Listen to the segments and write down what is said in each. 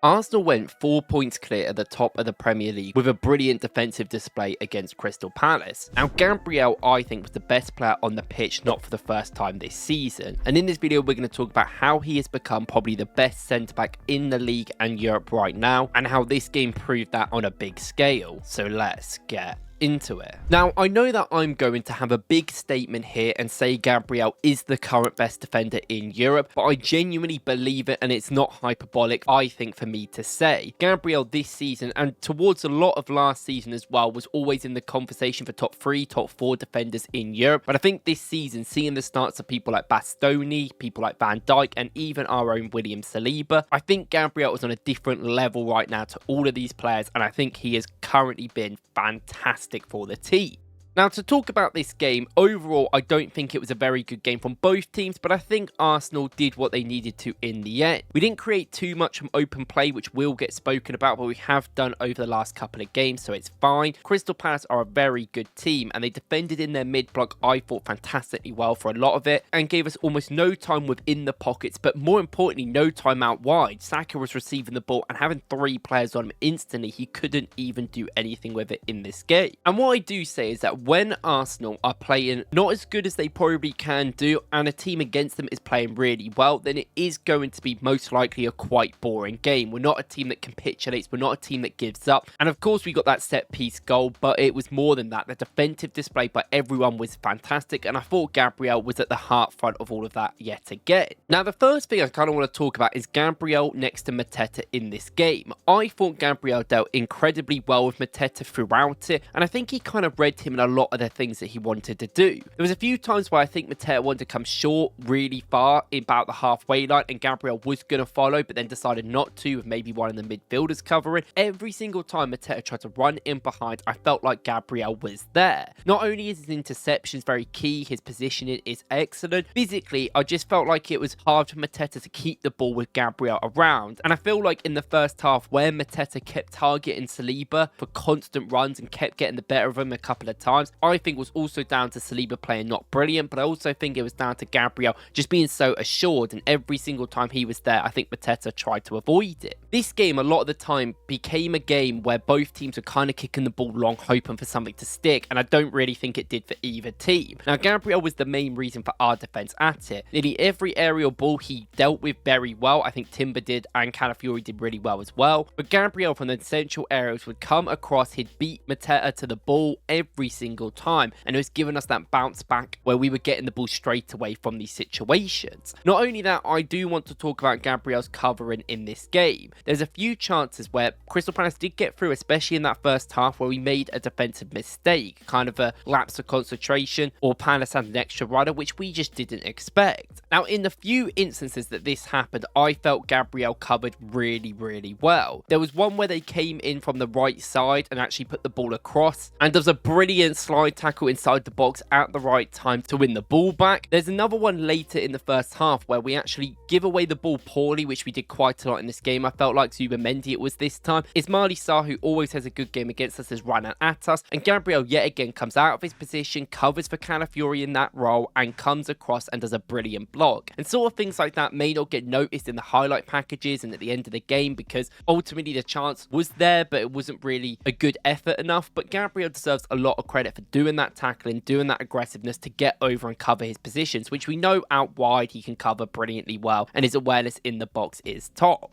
Arsenal went 4 points clear at the top of the Premier League with a brilliant defensive display against Crystal Palace. Now, Gabriel, I think, was the best player on the pitch, not for the first time this season. And in this video, we're going to talk about how he has become probably the best centre-back in the league and Europe right now, and how this game proved that on a big scale. So let's get into it. Now, I know that I'm going to have a big statement here and say Gabriel is the current best defender in Europe, but I genuinely believe it, and it's not hyperbolic, I think, for me to say. Gabriel this season, and towards a lot of last season as well, was always in the conversation for top 3, top 4 defenders in Europe, but I think this season, seeing the starts of people like Bastoni, people like Van Dijk, and even our own William Saliba, I think Gabriel is on a different level right now to all of these players, and I think he has currently been fantastic for the team. Now, to talk about this game, overall, I don't think it was a very good game from both teams, but I think Arsenal did what they needed to in the end. We didn't create too much from open play, which will get spoken about, but we have done over the last couple of games, so it's fine. Crystal Palace are a very good team, and they defended in their mid-block, I thought, fantastically well for a lot of it, and gave us almost no time within the pockets, but more importantly, no time out wide. Saka was receiving the ball, and having 3 players on him instantly, he couldn't even do anything with it in this game. And what I do say is that when Arsenal are playing not as good as they probably can do, and a team against them is playing really well, then it is going to be most likely a quite boring game. We're not a team that capitulates, we're not a team that gives up, and of course we got that set piece goal, but it was more than that. The defensive display by everyone was fantastic, and I thought Gabriel was at the heart front of all of that yet again. Now, the first thing I kind of want to talk about is Gabriel next to Mateta in this game. I thought Gabriel dealt incredibly well with Mateta throughout it, and I think he kind of read him in a lot of the things that he wanted to do. There was a few times where I think Mateta wanted to come short really far about the halfway line, and Gabriel was going to follow, but then decided not to, with maybe one of the midfielders covering. Every single time Mateta tried to run in behind, I felt like Gabriel was there. Not only is his interceptions very key, his positioning is excellent. Physically, I just felt like it was hard for Mateta to keep the ball with Gabriel around, and I feel like in the first half, where Mateta kept targeting Saliba for constant runs and kept getting the better of him a couple of times, I think was also down to Saliba playing not brilliant, but I also think it was down to Gabriel just being so assured, and every single time he was there, I think Mateta tried to avoid it. This game, a lot of the time, became a game where both teams were kind of kicking the ball long, hoping for something to stick, and I don't really think it did for either team. Now, Gabriel was the main reason for our defense at it. Nearly every aerial ball he dealt with very well. I think Timber did, and Calafiori did really well as well, but Gabriel from the central areas would come across, he'd beat Mateta to the ball every single time, and it was giving us that bounce back where we were getting the ball straight away from these situations. Not only that, I do want to talk about Gabriel's covering in this game. There's a few chances where Crystal Palace did get through, especially in that first half where we made a defensive mistake, kind of a lapse of concentration, or Palace had an extra rider, which we just didn't expect. Now, in the few instances that this happened, I felt Gabriel covered really, really well. There was one where they came in from the right side and actually put the ball across, and there was a brilliant slide tackle inside the box at the right time to win the ball back. There's another one later in the first half where we actually give away the ball poorly, which we did quite a lot in this game. I felt like Zubimendi it was this time. Ismaili Sarr, who always has a good game against us, has run at us, and Gabriel yet again comes out of his position, covers for Calafiori in that role, and comes across and does a brilliant block. And sort of things like that may not get noticed in the highlight packages and at the end of the game, because ultimately the chance was there, but it wasn't really a good effort enough. But Gabriel deserves a lot of credit for doing that tackling, doing that aggressiveness to get over and cover his positions, which we know out wide he can cover brilliantly well, and his awareness in the box is top.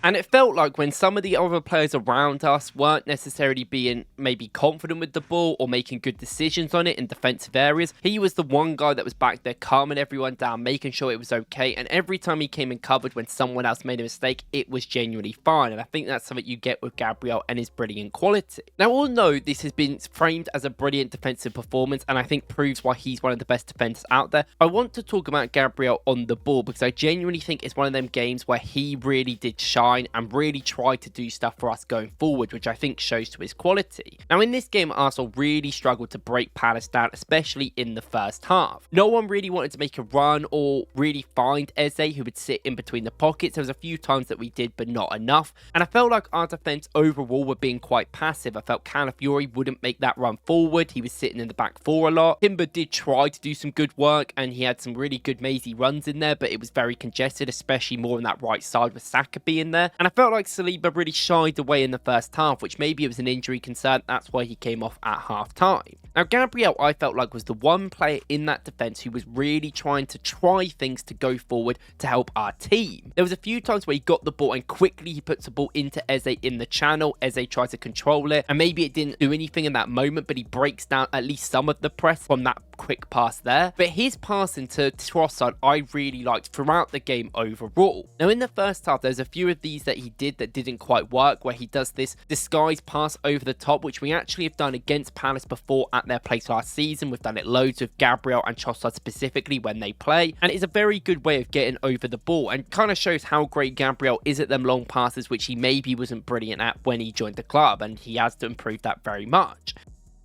And it felt like when some of the other players around us weren't necessarily being maybe confident with the ball or making good decisions on it in defensive areas, he was the one guy that was back there calming everyone down, making sure it was okay. And every time he came and covered when someone else made a mistake, it was genuinely fine. And I think that's something you get with Gabriel and his brilliant quality. Now, although this has been framed as a brilliant defensive performance, and I think proves why he's one of the best defenders out there, I want to talk about Gabriel on the ball, because I genuinely think it's one of them games where he really did shine and really tried to do stuff for us going forward, which I think shows to his quality. Now, in this game, Arsenal really struggled to break Palace down, especially in the first half. No one really wanted to make a run or really find Eze, who would sit in between the pockets. There was a few times that we did, but not enough. And I felt like our defense overall were being quite passive. I felt Calafiori wouldn't make that run forward. He was sitting in the back four a lot. Timber did try to do some good work, and he had some really good mazy runs in there, but it was very congested, especially more on that right side with Saka being there. there. And I felt like Saliba really shied away in the first half, which maybe it was an injury concern. That's why he came off at half time. Now, Gabriel, I felt like, was the one player in that defence who was really trying to try things to go forward to help our team. There was a few times where he got the ball and quickly he puts the ball into Eze in the channel. Eze tries to control it, and maybe it didn't do anything in that moment, but he breaks down at least some of the press from that quick pass there. But his passing to Trossard, I really liked throughout the game overall. Now, in the first half, there's a few of these that he did that didn't quite work, where he does this disguise pass over the top, which we actually have done against Palace before at their place last season. We've done it loads with Gabriel and Trossard specifically when they play, and it's a very good way of getting over the ball and kind of shows how great Gabriel is at them long passes, which he maybe wasn't brilliant at when he joined the club, and he has to improve that very much.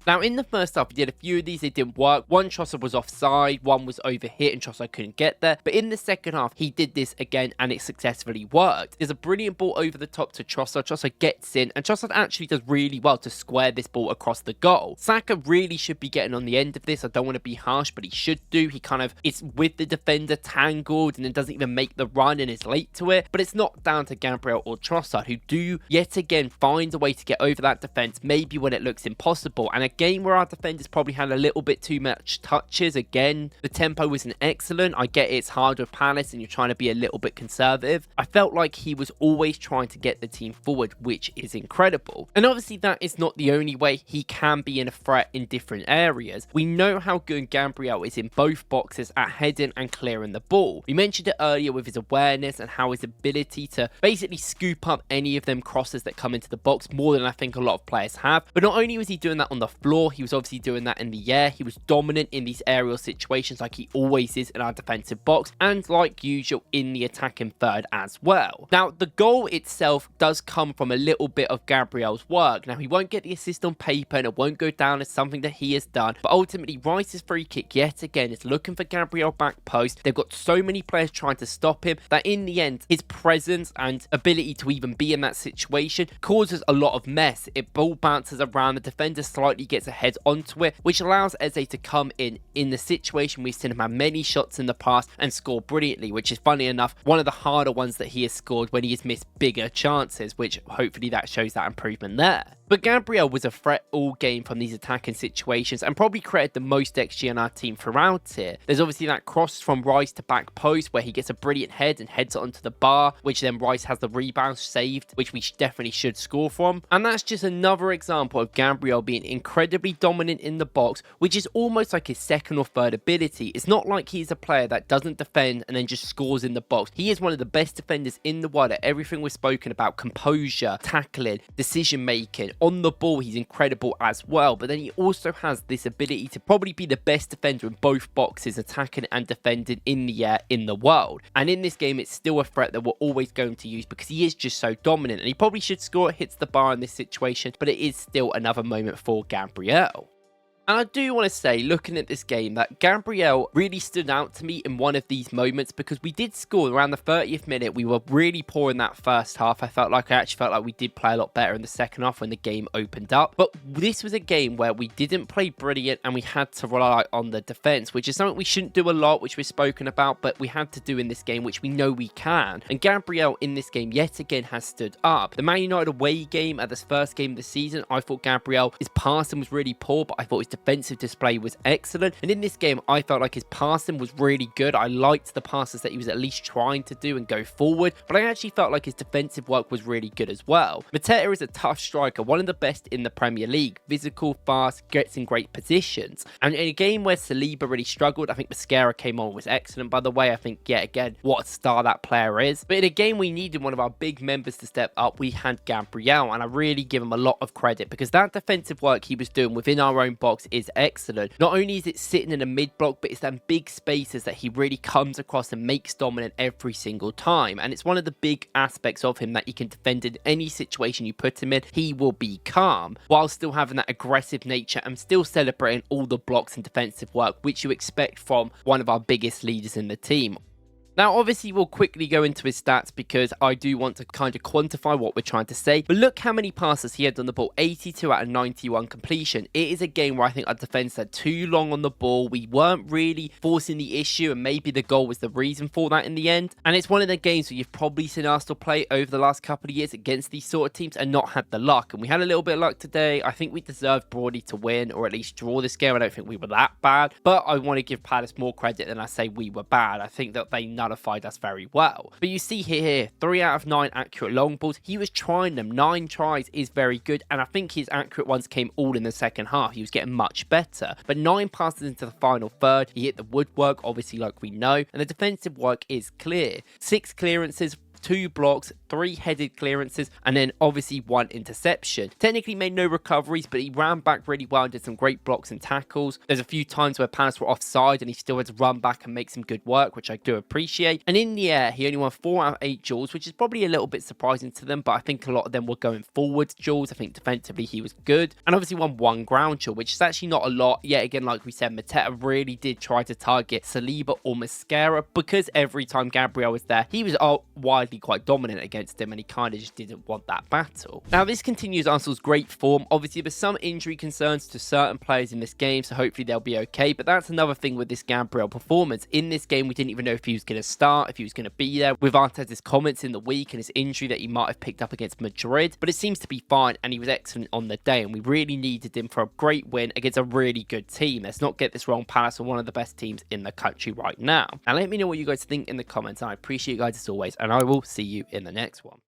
Now, in the first half, he did a few of these, they didn't work. One, Trossard was offside, one was overhit and Trossard couldn't get there. But in the second half, he did this again and it successfully worked. There's a brilliant ball over the top to Trossard. Trossard gets in and Trossard actually does really well to square this ball across the goal. Saka really should be getting on the end of this. I don't want to be harsh, but he should do. He kind of is with the defender tangled and then doesn't even make the run and is late to it. But it's not down to Gabriel or Trossard, who do yet again find a way to get over that defence, maybe when it looks impossible. And game where our defenders probably had a little bit too much touches. Again, the tempo wasn't excellent. I get it's hard with Palace and you're trying to be a little bit conservative. I felt like he was always trying to get the team forward, which is incredible. And obviously that is not the only way he can be in a threat in different areas. We know how good Gabriel is in both boxes at heading and clearing the ball. We mentioned it earlier with his awareness and how his ability to basically scoop up any of them crosses that come into the box more than I think a lot of players have. But not only was he doing that on the floor, he was obviously doing that in the air. He was dominant in these aerial situations like he always is in our defensive box, and like usual in the attacking third as well. Now, the goal itself does come from a little bit of Gabriel's work. Now, he won't get the assist on paper and it won't go down as something that he has done, but ultimately Rice's free kick yet again is looking for Gabriel back post. They've got so many players trying to stop him that in the end his presence and ability to even be in that situation causes a lot of mess. It ball bounces around, the defender slightly gets ahead onto it, which allows Eze to come in the situation we've seen him have many shots in the past and score brilliantly, which is funny enough one of the harder ones that he has scored when he has missed bigger chances, which hopefully that shows that improvement there. But Gabriel was a threat all game from these attacking situations and probably created the most XG on our team throughout here. There's obviously that cross from Rice to back post where he gets a brilliant head and heads it onto the bar, which then Rice has the rebound saved, which we definitely should score from. And that's just another example of Gabriel being incredibly dominant in the box, which is almost like his second or third ability. It's not like he's a player that doesn't defend and then just scores in the box. He is one of the best defenders in the world at everything we've spoken about: composure, tackling, decision making. On the ball, he's incredible as well, but then he also has this ability to probably be the best defender in both boxes, attacking and defending in the air in the world. And in this game, it's still a threat that we're always going to use because he is just so dominant, and he probably should score. It hits the bar in this situation, but it is still another moment for Gabriel. And I do want to say, looking at this game, that Gabriel really stood out to me in one of these moments because we did score around the 30th minute. We were really poor in that first half. I actually felt like we did play a lot better in the second half when the game opened up. But this was a game where we didn't play brilliant and we had to rely on the defense, which is something we shouldn't do a lot, which we've spoken about, but we had to do in this game, which we know we can. And Gabriel in this game yet again has stood up. The Man United away game at this first game of the season, I thought Gabriel, his passing was really poor, but I thought his defensive display was excellent. And in this game, I felt like his passing was really good. I liked the passes that he was at least trying to do and go forward, but I actually felt like his defensive work was really good as well. Mateta is a tough striker, one of the best in the Premier League. Physical, fast, gets in great positions. And in a game where Saliba really struggled, I think Mascara came on, was excellent, by the way. I think, yet again, what a star that player is. But in a game we needed one of our big members to step up, we had Gabriel, and I really give him a lot of credit because that defensive work he was doing within our own box is excellent. Not only is it sitting in a mid block, but it's them big spaces that he really comes across and makes dominant every single time. And it's one of the big aspects of him that he can defend in any situation you put him in. He will be calm while still having that aggressive nature and still celebrating all the blocks and defensive work, which you expect from one of our biggest leaders in the team. Now, obviously, we'll quickly go into his stats because I do want to kind of quantify what we're trying to say. But look how many passes he had on the ball, 82 out of 91 completion. It is a game where I think our defense had too long on the ball. We weren't really forcing the issue, and maybe the goal was the reason for that in the end. And it's one of the games where you've probably seen Arsenal play over the last couple of years against these sort of teams and not had the luck. And we had a little bit of luck today. I think we deserved broadly to win, or at least draw this game. I don't think we were that bad, but I want to give Palace more credit than I say we were bad. I think that they nullified us very well. But you see here, 3 out of 9 accurate long balls. He was trying them. 9 tries is very good, and I think his accurate ones came all in the second half. He was getting much better. But 9 passes into the final third. He hit the woodwork, obviously, like we know, and the defensive work is clear. 6 clearances, 2 blocks, 3 headed clearances, and then obviously 1 interception. Technically made no recoveries, but he ran back really well and did some great blocks and tackles. There's a few times where Palace were offside and he still had to run back and make some good work, which I do appreciate. And in the air, he only won 4 out of 8 duels, which is probably a little bit surprising to them, but I think a lot of them were going forwards duels. I think defensively he was good. And obviously won 1 ground duel, which is actually not a lot. Yet again, like we said, Mateta really did try to target Saliba or Mascara, because every time Gabriel was there, he was widely quite dominant against him, and he kind of just didn't want that battle. Now, this continues Arsenal's great form. Obviously, there's some injury concerns to certain players in this game, so hopefully they'll be okay, but that's another thing with this Gabriel performance. In this game, we didn't even know if he was going to start, if he was going to be there, with Arteta's comments in the week and his injury that he might have picked up against Madrid, but it seems to be fine, and he was excellent on the day, and we really needed him for a great win against a really good team. Let's not get this wrong, Palace are one of the best teams in the country right now. Now, let me know what you guys think in the comments, and I appreciate you guys as always, and I will see you in the next one.